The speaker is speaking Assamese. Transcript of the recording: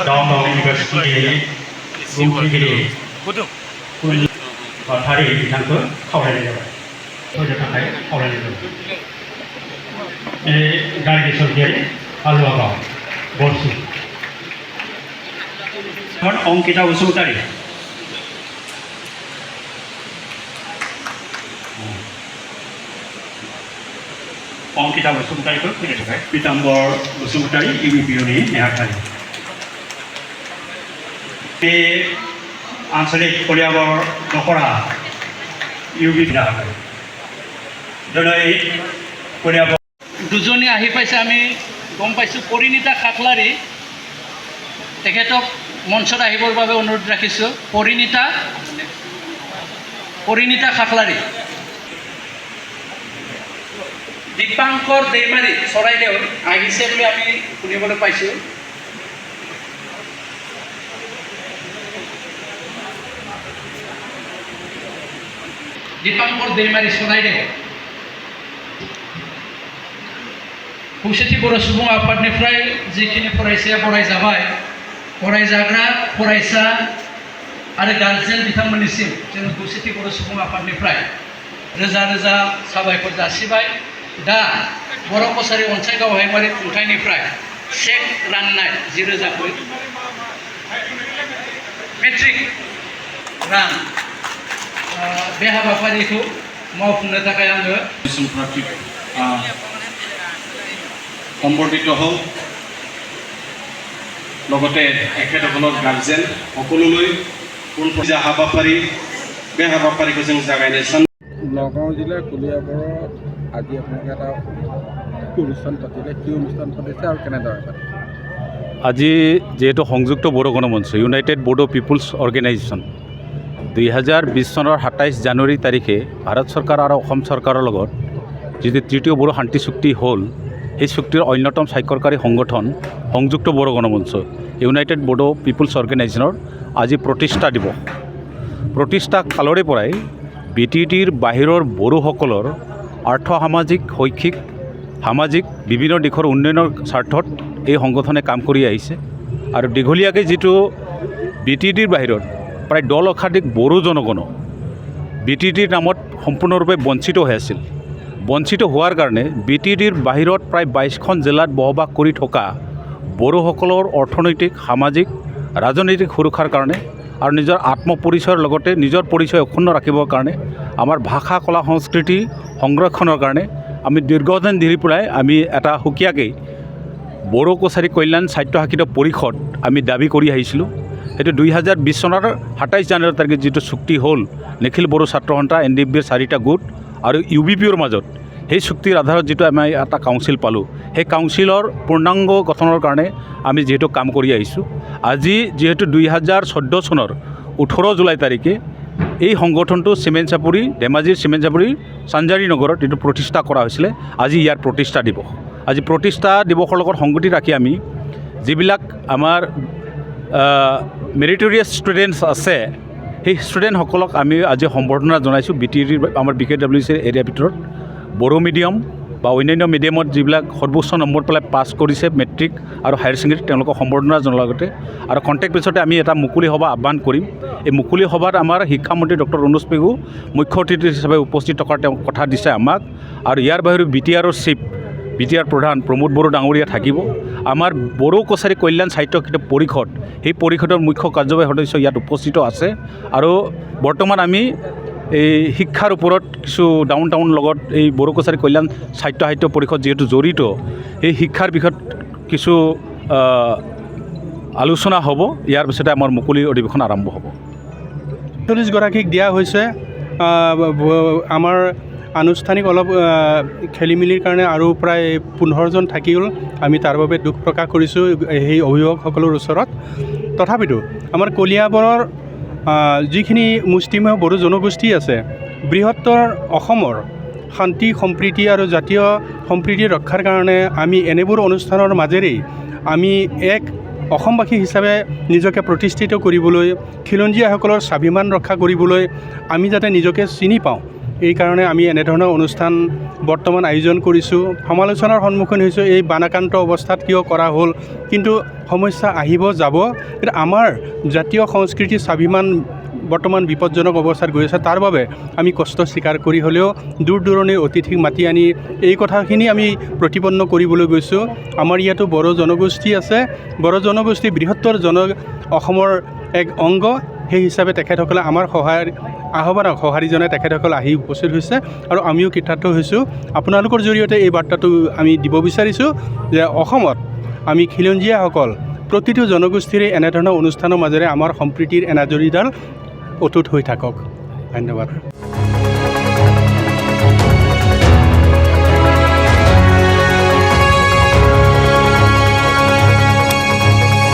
Down University बुंथिगिरि थारै बिथांखौ खावलायनाय जाबाय होनो थाखाय खावलायनाय जाबाय गारगि सरगियारि आलुवागाव बरसि अंकिता बसुमतारी अंकिता बसुमतारीखौ फैनो थाखाय पीताम्बर बसुमतारी इउबिपिअनि नेहाथारि बे आंचलिक कलियाबर दखरा इउबिपि नेहाथारि दिनै कलियाबर দুজনী আহি পাইছে আমি গম পাইছোঁ পৰিণীতা খাকলাৰী তেখেতক মঞ্চত আহিবৰ বাবে অনুৰোধ ৰাখিছোঁ পৰিণীতা খাকলাৰী দীপাংকৰ দেইমাৰী চৰাইদেউ আহিছে বুলি আমি শুনিবলৈ পাইছোঁ দীপাংকৰ দেইমাৰী চৰাইদেউ खौसेथि बर' सुबुं आफादनिफ्राय जिखिनि फरायसाया फरायजाबाय फरायजाग्रा फरायसा आरो गार्जेन बिथांमोननिसिम जों खौसेथि बर' सुबुं आफादनिफ्राय रोजा रोजा साबायखर जासिबाय दा बर' कसारि अनसायगाव हायुङारि खुंथायनिफ्राय चेक राननाय 10,000 खौ मेट्रिक रां बे हाबाफारिखौ मावफुंनो थाखाय आङो সম্বৰ্ধিত হ'ল লগতে এখেতসকলৰ গাৰ্জেন সকলোলৈ পোনপটীয়া হাবাফাৰি বে হাবাফাৰিखौ जों জাগাইनो চান নগাঁও জিলাৰ কলিয়াবৰত আজি আপোনালোকে এটা অনুষ্ঠান পাতিলে কি অনুষ্ঠান পাতিছে আৰু কেনেদৰে পাতিছে আজি যেহেতু সংযুক্ত বড়ো গণমঞ্চ ইউনাইটেড বড়ো পিপুলছ অৰ্গেনাইজেশ্যন 2020 চনৰ 27 জানুৱাৰী তাৰিখে ভাৰত চৰকাৰ আৰু অসম চৰকাৰৰ লগত যিটো তৃতীয় বড়ো শান্তি চুক্তি হ'ল এই চুক্তিৰ অন্যতম স্বাক্ষৰকাৰী সংগঠন সংযুক্ত বড়ো গণমঞ্চ ইউনাইটেড বড়ো পিপুলছ অৰ্গেনাইজেশ্যনৰ আজি প্ৰতিষ্ঠা দিৱস প্ৰতিষ্ঠা কালৰে পৰাই BTTৰ বাহিৰৰ বড়োসকলৰ আৰ্থ সামাজিক শৈক্ষিক সামাজিক বিভিন্ন দিশৰ উন্নয়নৰ স্বাৰ্থত এই সংগঠনে কাম কৰি আহিছে আৰু দীঘলীয়াকৈ যিটো BTTৰ বাহিৰত প্ৰায় 10 লক্ষাধিক বড়ো জনগণ BTTৰ নামত সম্পূৰ্ণৰূপে বঞ্চিত হৈ আছিল বঞ্চিত হোৱাৰ কাৰণে BTTৰ বাহিৰত প্ৰায় 22খন জিলাত বসবাস কৰি থকা বড়োসকলৰ অৰ্থনৈতিক সামাজিক ৰাজনৈতিক সুৰক্ষাৰ কাৰণে আৰু নিজৰ আত্মপৰিচয়ৰ লগতে নিজৰ পৰিচয় অক্ষুণ্ণ ৰাখিবৰ কাৰণে আমাৰ ভাষা কলা সংস্কৃতি সংৰক্ষণৰ কাৰণে আমি দীৰ্ঘদিন ধৰি পৰাই আমি এটা সুকীয়াকৈ বড়ো কছাৰী কল্যাণ স্বায়ত্তশাসিত পৰিষদ আমি দাবী কৰি আহিছিলোঁ এইটো 2020 চনৰ 27 জানুৱাৰী তাৰিখে যিটো চুক্তি হ'ল নিখিল বড়ো ছাত্ৰ সন্থা NDFBৰ 4টা গোট আৰু UBPৰ মাজত সেই চুক্তিৰ আধাৰত যিটো আমি এটা কাউন্সিল পালোঁ সেই কাউন্সিলৰ পূৰ্ণাংগ গঠনৰ কাৰণে আমি যিহেতু কাম কৰি আহিছোঁ আজি যিহেতু 2014 চনৰ 18 জুলাই তাৰিখে এই সংগঠনটো চিমেণ্ট চাপৰি ধেমাজিৰ চিমেণ্ট চাপৰি চাঞ্জাৰী নগৰত এইটো প্ৰতিষ্ঠা কৰা হৈছিলে আজি ইয়াৰ প্ৰতিষ্ঠা দিৱস আজি প্ৰতিষ্ঠা দিৱসৰ লগত সংগতি ৰাখি আমি যিবিলাক আমাৰ মেৰিটৰিয়াছ ষ্টুডেণ্টছ আছে সেই ষ্টুডেণ্টসকলক আমি আজি সম্বৰ্ধনা জনাইছোঁ BTTৰ আমাৰ BKWC এৰিয়াৰ ভিতৰত বড়ো মিডিয়াম বা অন্যান্য মিডিয়ামত যিবিলাক সৰ্বোচ্চ নম্বৰ পেলাই পাছ কৰিছে মেট্ৰিক আৰু হায়াৰ ছেকেণ্ডেৰী তেওঁলোকক সম্বৰ্ধনা জনোৱাৰ লগতে আৰু কণ্টেক্ট বেছতে আমি এটা মুকলি সভা আহ্বান কৰিম এই মুকলি সভাত আমাৰ শিক্ষামন্ত্ৰী ডক্টৰ অনুজ পেগু মুখ্য অতিথি হিচাপে উপস্থিত থকাৰ তেওঁ কথা দিছে আমাক আৰু ইয়াৰ বাহিৰে BTRৰ চিফ BTR প্ৰধান প্ৰমোদ বড়ো ডাঙৰীয়া থাকিব আমাৰ বড়ো কছাৰী কল্যাণ স্বায়ত্তশাসিত পৰিষদ সেই পৰিষদৰ মুখ্য কাৰ্যবাহী সদস্য ইয়াত উপস্থিত আছে আৰু বৰ্তমান আমি এই শিক্ষাৰ ওপৰত কিছু ডাউন টাউন লগত এই বড়ো কছাৰী কল্যাণ স্বায়ত্তশাসিত পৰিষদ যিহেতু জড়িত এই শিক্ষাৰ বিষয়ত কিছু আলোচনা হ'ব ইয়াৰ পিছতে আমাৰ মুকলি অধিৱেশন আৰম্ভ হ'ব 40 গৰাকীক দিয়া হৈছে আমাৰ আনুষ্ঠানিক অলপ খেলিমেলিৰ কাৰণে আৰু প্ৰায় 15জন থাকিল আমি তাৰ বাবে দুখ প্ৰকাশ কৰিছোঁ সেই অভিভাৱকসকলৰ ওচৰত তথাপিতো আমাৰ কলিয়াবৰৰ যিখিনি মুষ্টিমেয় বড়ো জনগোষ্ঠী আছে বৃহত্তৰ অসমৰ শান্তি সম্প্ৰীতি আৰু জাতীয় সম্প্ৰীতি ৰক্ষাৰ কাৰণে আমি এনেবোৰ অনুষ্ঠানৰ মাজেৰেই আমি এক অসমবাসী হিচাপে নিজকে প্ৰতিষ্ঠিত কৰিবলৈ খিলঞ্জীয়াসকলৰ স্বাভিমান ৰক্ষা কৰিবলৈ আমি যাতে নিজকে চিনি পাওঁ এই কাৰণে আমি এনেধৰণৰ অনুষ্ঠান বৰ্তমান আয়োজন কৰিছোঁ। সমালোচনাৰ সন্মুখীন হৈছোঁ, এই বানাক্ৰান্ত অৱস্থাত কিয় কৰা হ'ল, কিন্তু সমস্যা আহিব যাব। কিন্তু আমাৰ জাতীয় সংস্কৃতি স্বাভিমান বৰ্তমান বিপদজনক অৱস্থাত গৈ আছে, তাৰ বাবে আমি কষ্ট স্বীকাৰ কৰি হ'লেও দূৰ দূৰণিৰ অতিথিক মাতি আনি এই কথাখিনি আমি প্ৰতিপন্ন কৰিবলৈ গৈছোঁ। আমাৰ ইয়াতো বড়ো জনগোষ্ঠী আছে, বড়ো জনগোষ্ঠী বৃহত্তৰ অসমৰ এক অংগ, সেই হিচাপে তেখেতসকলে আমাৰ আহ্বানক সঁহাৰি জনাই তেখেতসকল আহি উপস্থিত হৈছে আৰু আমিও কৃতাৰ্থ হৈছোঁ। আপোনালোকৰ জৰিয়তে এই বাৰ্তাটো আমি দিব বিচাৰিছোঁ যে অসমত আমি খিলঞ্জীয়াসকল প্ৰতিটো জনগোষ্ঠীৰে এনেধৰণৰ অনুষ্ঠানৰ মাজেৰে আমাৰ সম্প্ৰীতিৰ এনাজৰীডাল অটুট হৈ থাকক। ধন্যবাদ।